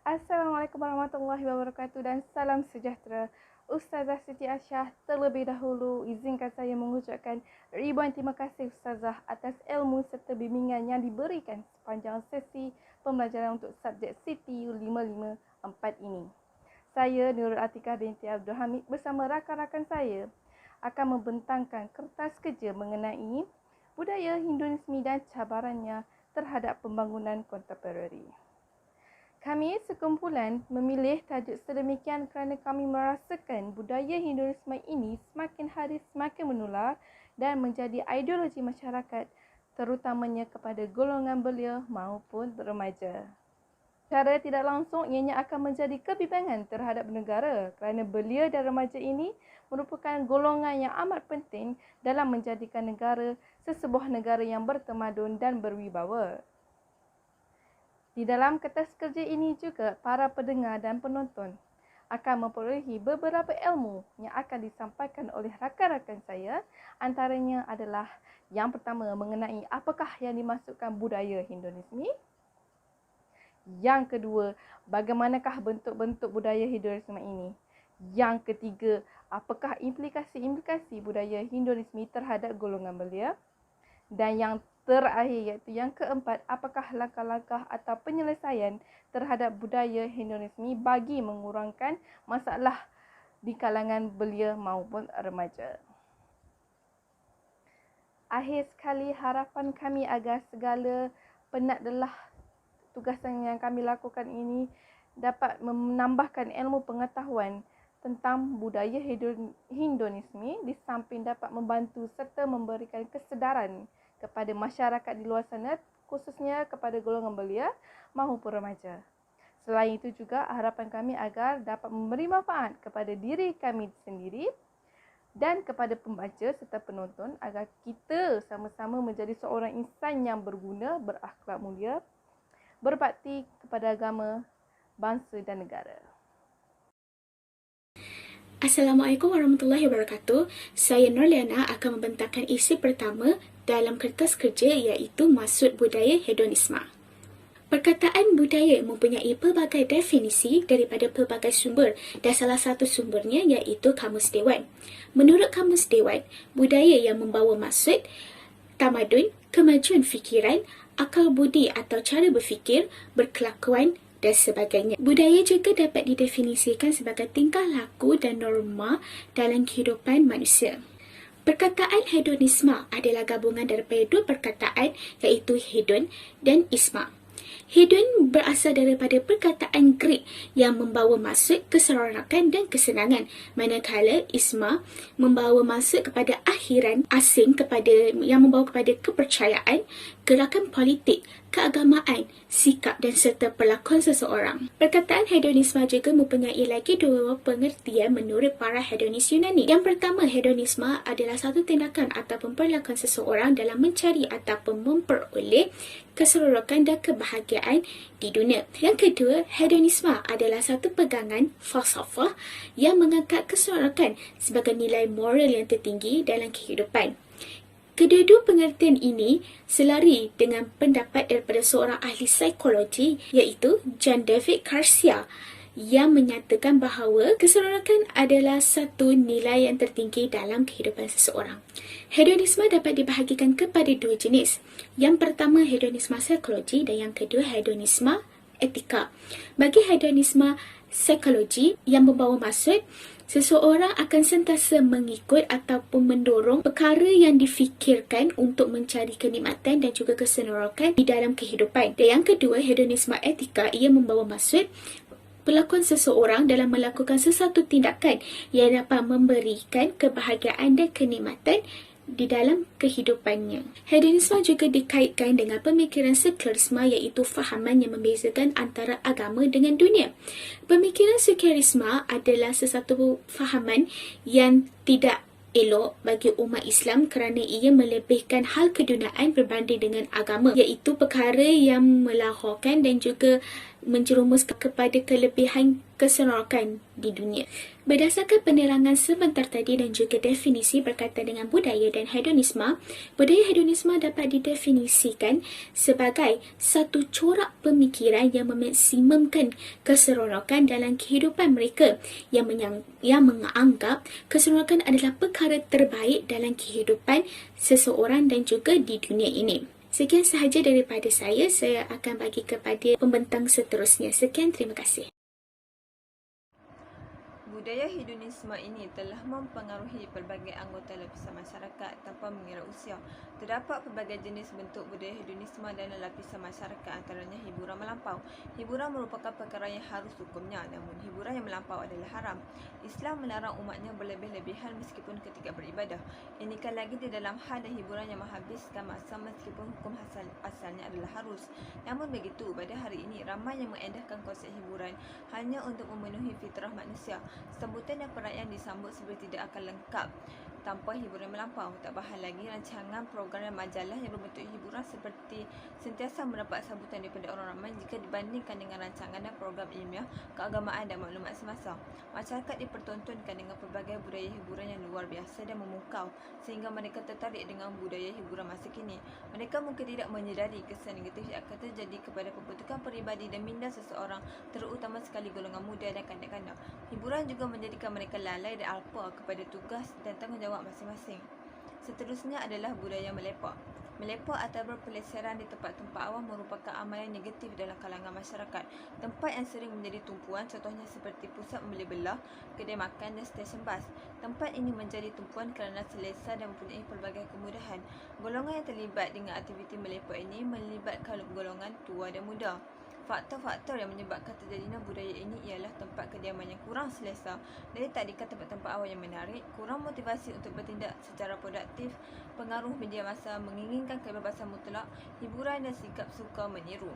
Assalamualaikum warahmatullahi wabarakatuh dan salam sejahtera. Ustazah Siti Aisyah, terlebih dahulu izinkan saya mengucapkan ribuan terima kasih Ustazah atas ilmu serta bimbingan yang diberikan sepanjang sesi pembelajaran untuk subjek CTU 554 ini. Saya Nurul Atikah binti Abdul Hamid bersama rakan-rakan saya akan membentangkan kertas kerja mengenai budaya Hinduisme dan cabarannya terhadap pembangunan kontemporari. Kami sekumpulan memilih tajuk sedemikian kerana kami merasakan budaya Hinduisme ini semakin hari semakin menular dan menjadi ideologi masyarakat, terutamanya kepada golongan belia maupun remaja. Secara tidak langsung ianya akan menjadi kebimbangan terhadap negara kerana belia dan remaja ini merupakan golongan yang amat penting dalam menjadikan negara sesebuah negara yang bertamadun dan berwibawa. Di dalam kertas kerja ini juga, para pendengar dan penonton akan memperolehi beberapa ilmu yang akan disampaikan oleh rakan-rakan saya. Antaranya adalah yang pertama mengenai apakah yang dimaksudkan budaya Hinduisme. Yang kedua, bagaimanakah bentuk-bentuk budaya Hinduisme ini. Yang ketiga, apakah implikasi-implikasi budaya Hinduisme terhadap golongan belia. Dan yang terakhir iaitu yang keempat, apakah langkah-langkah atau penyelesaian terhadap budaya Hinduisme bagi mengurangkan masalah di kalangan belia maupun remaja. Akhir sekali, harapan kami agar segala penat-lelah tugasan yang kami lakukan ini dapat menambahkan ilmu pengetahuan tentang budaya Hinduisme di samping dapat membantu serta memberikan kesedaran kepada masyarakat di luar sana, khususnya kepada golongan belia maupun remaja. Selain itu juga harapan kami agar dapat memberi manfaat kepada diri kami sendiri dan kepada pembaca serta penonton agar kita sama-sama menjadi seorang insan yang berguna, berakhlak mulia, berbakti kepada agama, bangsa dan negara. Assalamualaikum warahmatullahi wabarakatuh. Saya Nurliana akan membentangkan isi pertama dalam kertas kerja iaitu maksud budaya hedonisme. Perkataan budaya mempunyai pelbagai definisi daripada pelbagai sumber dan salah satu sumbernya iaitu Kamus Dewan. Menurut Kamus Dewan, budaya yang membawa maksud tamadun, kemajuan fikiran, akal budi atau cara berfikir, berkelakuan dan sebagainya. Budaya juga dapat didefinisikan sebagai tingkah laku dan norma dalam kehidupan manusia. Perkataan hedonisme adalah gabungan daripada dua perkataan iaitu hedon dan isma. Hedon berasal daripada perkataan Greek yang membawa maksud keseronokan dan kesenangan, manakala isma membawa maksud kepada akhiran asing yang membawa kepada kepercayaan, gerakan politik, keagamaan, sikap dan serta perlakuan seseorang. Perkataan hedonisme juga mempunyai lagi dua pengertian menurut para hedonis Yunani. Yang pertama, hedonisme adalah satu tindakan ataupun perlakuan seseorang dalam mencari ataupun memperoleh keseronokan dan kebahagiaan di dunia. Yang kedua, hedonisme adalah satu pegangan falsafah yang mengangkat keseronokan sebagai nilai moral yang tertinggi dalam kehidupan. Kedua-dua pengertian ini selari dengan pendapat daripada seorang ahli psikologi iaitu John David Garcia yang menyatakan bahawa keseronokan adalah satu nilai yang tertinggi dalam kehidupan seseorang. Hedonisme dapat dibahagikan kepada dua jenis. Yang pertama, hedonisme psikologi dan yang kedua, hedonisme etika. Bagi hedonisme psikologi yang membawa maksud, seseorang akan sentiasa mengikut ataupun mendorong perkara yang difikirkan untuk mencari kenikmatan dan juga keseronokan di dalam kehidupan. Dan yang kedua, hedonisme etika, ia membawa maksud perlakuan seseorang dalam melakukan sesuatu tindakan yang dapat memberikan kebahagiaan dan kenikmatan di dalam kehidupannya. Hedonisme juga dikaitkan dengan pemikiran sekularisme iaitu fahaman yang membezakan antara agama dengan dunia. Pemikiran sekularisme adalah sesuatu fahaman yang tidak elok bagi umat Islam kerana ia melebihkan hal keduniaan berbanding dengan agama, iaitu perkara yang melahorkan dan juga menjerumus kepada kelebihan keseronokan di dunia. Berdasarkan penerangan sebentar tadi dan juga definisi berkaitan dengan budaya dan hedonisme, budaya hedonisme dapat didefinisikan sebagai satu corak pemikiran yang memaksimumkan keseronokan dalam kehidupan mereka yang menganggap keseronokan adalah perkara terbaik dalam kehidupan seseorang dan juga di dunia ini. Sekian sahaja daripada saya akan bagi kepada pembentang seterusnya. Sekian, terima kasih. Budaya hedonisme ini telah mempengaruhi pelbagai anggota lapisan masyarakat tanpa mengira usia. Terdapat pelbagai jenis bentuk budaya hedonisme dalam lapisan masyarakat, antaranya hiburan melampau. Hiburan merupakan perkara yang harus hukumnya, namun hiburan yang melampau adalah haram. Islam melarang umatnya berlebih-lebihan meskipun ketika beribadah. Inikan lagi di dalam hal dan hiburan yang menghabiskan masa meskipun hukum asalnya adalah harus. Namun begitu, pada hari ini ramai yang mengedahkan konsep hiburan hanya untuk memenuhi fitrah manusia. Sambutan dan perayaan disambut seperti tidak akan lengkap tanpa hiburan melampau. Tak bahal lagi rancangan program majalah yang berbentuk hiburan seperti sentiasa mendapat sambutan daripada orang ramai jika dibandingkan dengan rancangan dan program ilmiah, keagamaan dan maklumat semasa. Masyarakat dipertontonkan dengan pelbagai budaya hiburan yang luar biasa dan memukau sehingga mereka tertarik dengan budaya hiburan masa kini. Mereka mungkin tidak menyedari kesan negatif yang akan terjadi kepada pembentukan peribadi dan minda seseorang, terutama sekali golongan muda dan kanak-kanak. Hiburan juga menjadikan mereka lalai dan alpa kepada tugas dan tanggungjawab masing-masing. Seterusnya adalah budaya melepak. Melepak atau berpeleseran di tempat-tempat awam merupakan amalan negatif dalam kalangan masyarakat. Tempat yang sering menjadi tumpuan contohnya seperti pusat membeli belah, kedai makan dan stesen bas. Tempat ini menjadi tumpuan kerana selesa dan mempunyai pelbagai kemudahan. Golongan yang terlibat dengan aktiviti melepak ini melibatkan golongan tua dan muda. Faktor-faktor yang menyebabkan terjadinya budaya ini ialah tempat kediaman yang kurang selesa, daya tarikan tempat-tempat awam yang menarik, kurang motivasi untuk bertindak secara produktif, pengaruh media massa menginginkan kebebasan mutlak, hiburan dan sikap suka meniru.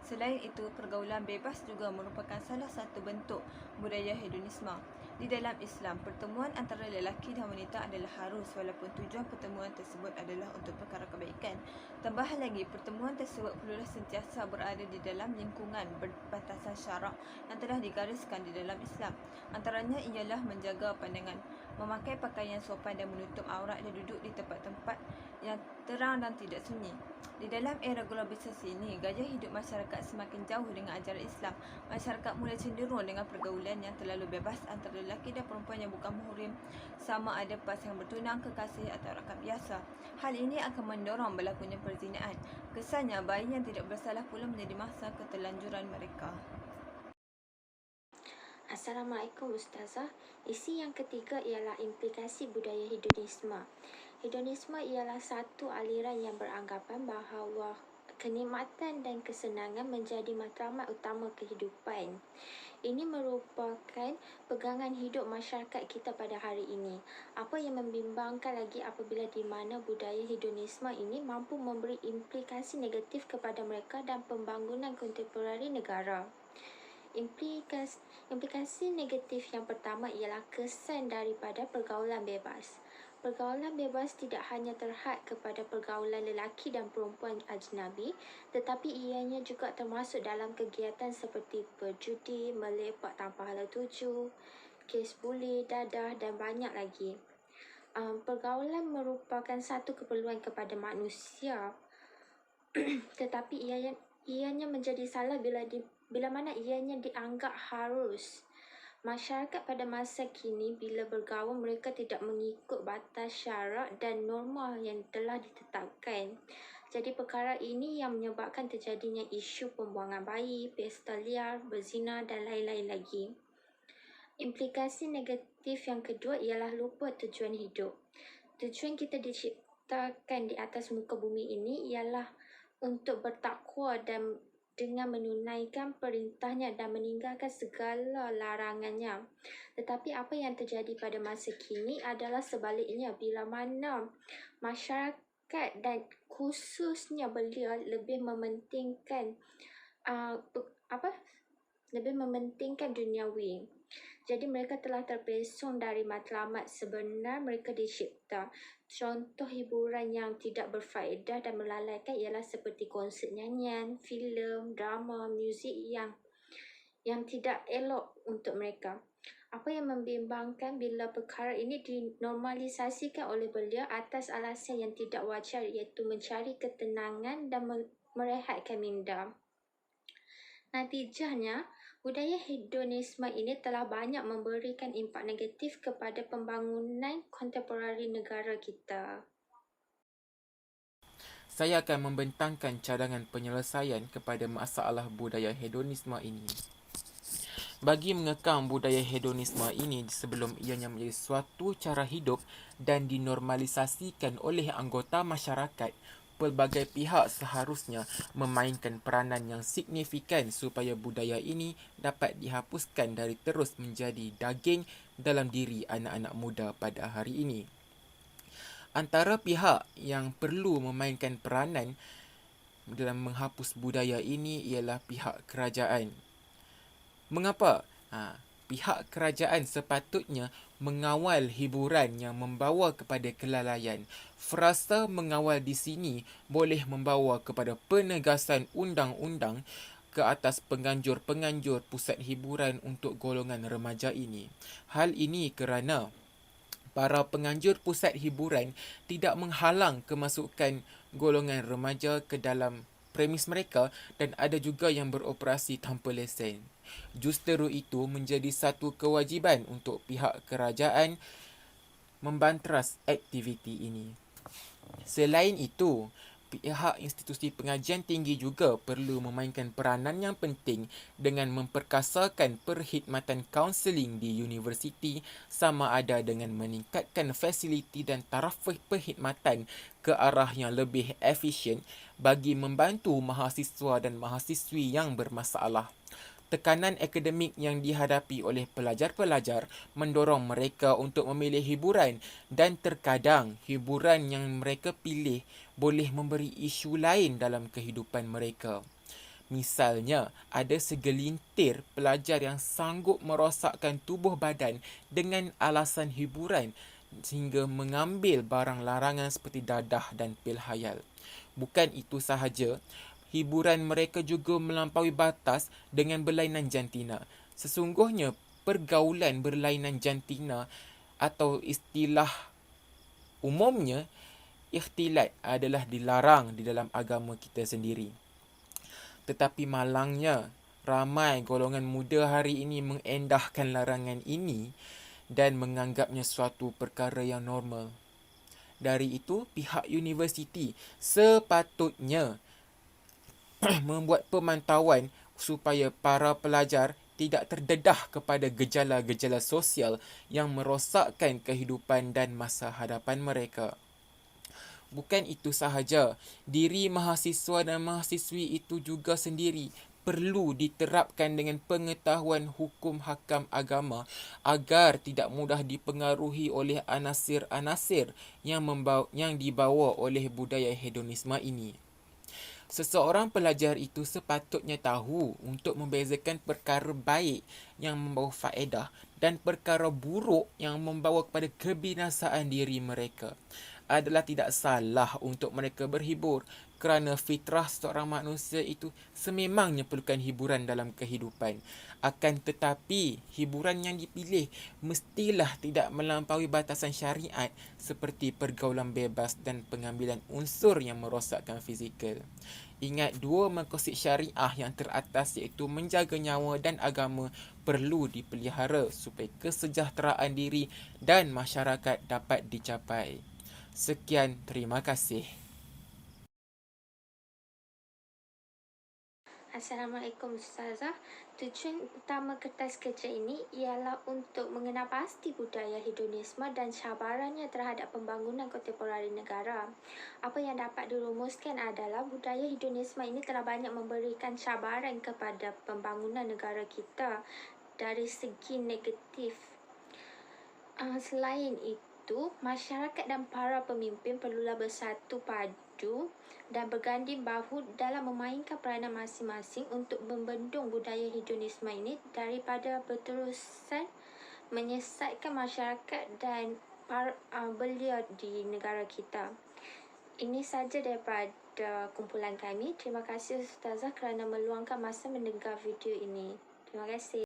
Selain itu, pergaulan bebas juga merupakan salah satu bentuk budaya hedonisme. Di dalam Islam, pertemuan antara lelaki dan wanita adalah harus walaupun tujuan pertemuan tersebut adalah untuk perkara kebaikan. Tambah lagi, pertemuan tersebut perlulah sentiasa berada di dalam lingkungan berbatasan syarak yang telah digariskan di dalam Islam. Antaranya ialah menjaga pandangan, memakai pakaian sopan dan menutup aurat dan duduk di tempat-tempat yang terang dan tidak sunyi. Di dalam era globalisasi ini, gaya hidup masyarakat semakin jauh dengan ajaran Islam. Masyarakat mula cenderung dengan pergaulan yang terlalu bebas antara lelaki dan perempuan yang bukan muhrim, sama ada pasangan bertunang, kekasih atau rakan biasa. Hal ini akan mendorong berlakunya perzinaan. Kesannya, bayi yang tidak bersalah pula menjadi mangsa keterlanjuran mereka. Assalamualaikum Ustazah. Isi yang ketiga ialah implikasi budaya hedonisme. Hedonisme ialah satu aliran yang beranggapan bahawa kenikmatan dan kesenangan menjadi matlamat utama kehidupan. Ini merupakan pegangan hidup masyarakat kita pada hari ini. Apa yang membimbangkan lagi apabila di mana budaya hedonisme ini mampu memberi implikasi negatif kepada mereka dan pembangunan kontemporari negara. Implikasi negatif yang pertama ialah kesan daripada pergaulan bebas. Pergaulan bebas tidak hanya terhad kepada pergaulan lelaki dan perempuan ajnabi, tetapi ianya juga termasuk dalam kegiatan seperti berjudi, melepak tanpa hala tuju, kes buli, dadah dan banyak lagi. Pergaulan merupakan satu keperluan kepada manusia, tetapi ianya menjadi salah bila mana ianya dianggap harus. Masyarakat pada masa kini bila bergaul mereka tidak mengikut batas syarak dan norma yang telah ditetapkan. Jadi perkara ini yang menyebabkan terjadinya isu pembuangan bayi, pesta liar, berzina dan lain-lain lagi. Implikasi negatif yang kedua ialah lupa tujuan hidup. Tujuan kita diciptakan di atas muka bumi ini ialah untuk bertakwa dan dengan menunaikan perintahnya dan meninggalkan segala larangannya. Tetapi apa yang terjadi pada masa kini adalah sebaliknya, bila mana masyarakat dan khususnya belia lebih mementingkan lebih mementingkan duniawi. Jadi mereka telah terpesong dari matlamat sebenar mereka dicipta. Contoh hiburan yang tidak berfaedah dan melalaikan ialah seperti konsert nyanyian, filem, drama, muzik yang tidak elok untuk mereka. Apa yang membimbangkan bila perkara ini dinormalisasikan oleh belia atas alasan yang tidak wajar, iaitu mencari ketenangan dan merehatkan minda. Natijahnya, budaya hedonisme ini telah banyak memberikan impak negatif kepada pembangunan kontemporari negara kita. Saya akan membentangkan cadangan penyelesaian kepada masalah budaya hedonisme ini. Bagi mengekang budaya hedonisme ini sebelum ianya menjadi suatu cara hidup dan dinormalisasikan oleh anggota masyarakat, pelbagai pihak seharusnya memainkan peranan yang signifikan supaya budaya ini dapat dihapuskan dari terus menjadi daging dalam diri anak-anak muda pada hari ini. Antara pihak yang perlu memainkan peranan dalam menghapus budaya ini ialah pihak kerajaan. Mengapa? Pihak kerajaan sepatutnya mengawal hiburan yang membawa kepada kelalaian. Frasa mengawal di sini boleh membawa kepada penegasan undang-undang ke atas penganjur-penganjur pusat hiburan untuk golongan remaja ini. Hal ini kerana para penganjur pusat hiburan tidak menghalang kemasukan golongan remaja ke dalam premis mereka dan ada juga yang beroperasi tanpa lesen. Justeru itu menjadi satu kewajipan untuk pihak kerajaan membanteras aktiviti ini. Selain itu, pihak institusi pengajian tinggi juga perlu memainkan peranan yang penting dengan memperkasakan perkhidmatan kaunseling di universiti sama ada dengan meningkatkan fasiliti dan taraf perkhidmatan ke arah yang lebih efisien bagi membantu mahasiswa dan mahasiswi yang bermasalah. Tekanan akademik yang dihadapi oleh pelajar-pelajar mendorong mereka untuk memilih hiburan dan terkadang hiburan yang mereka pilih boleh memberi isu lain dalam kehidupan mereka. Misalnya, ada segelintir pelajar yang sanggup merosakkan tubuh badan dengan alasan hiburan sehingga mengambil barang larangan seperti dadah dan pil hayal. Bukan itu sahaja, hiburan mereka juga melampaui batas dengan berlainan jantina. Sesungguhnya, pergaulan berlainan jantina atau istilah umumnya, ikhtilat adalah dilarang di dalam agama kita sendiri. Tetapi malangnya, ramai golongan muda hari ini mengendahkan larangan ini dan menganggapnya suatu perkara yang normal. Dari itu, pihak universiti sepatutnya membuat pemantauan supaya para pelajar tidak terdedah kepada gejala-gejala sosial yang merosakkan kehidupan dan masa hadapan mereka. Bukan itu sahaja, diri mahasiswa dan mahasiswi itu juga sendiri perlu diterapkan dengan pengetahuan hukum hakam agama agar tidak mudah dipengaruhi oleh anasir-anasir yang dibawa oleh budaya hedonisme ini. Seseorang pelajar itu sepatutnya tahu untuk membezakan perkara baik yang membawa faedah dan perkara buruk yang membawa kepada kebinasaan diri mereka. Adalah tidak salah untuk mereka berhibur kerana fitrah seorang manusia itu sememangnya perlukan hiburan dalam kehidupan. Akan tetapi, hiburan yang dipilih mestilah tidak melampaui batasan syariat seperti pergaulan bebas dan pengambilan unsur yang merosakkan fizikal. Ingat dua maqasid syariah yang teratas iaitu menjaga nyawa dan agama perlu dipelihara supaya kesejahteraan diri dan masyarakat dapat dicapai. Sekian, terima kasih. Assalamualaikum Ustazah. Tujuan utama kertas kerja ini ialah untuk mengenal pasti budaya hedonisme dan cabarannya terhadap pembangunan kontemporari negara. Apa yang dapat dirumuskan adalah budaya hedonisme ini telah banyak memberikan cabaran kepada pembangunan negara kita dari segi negatif. Selain itu, itu, masyarakat dan para pemimpin perlulah bersatu padu dan berganding bahu dalam memainkan peranan masing-masing untuk membendung budaya hedonisme ini daripada berterusan menyesatkan masyarakat dan belia di negara kita. Ini saja daripada kumpulan kami. Terima kasih Ustazah kerana meluangkan masa mendengar video ini. Terima kasih.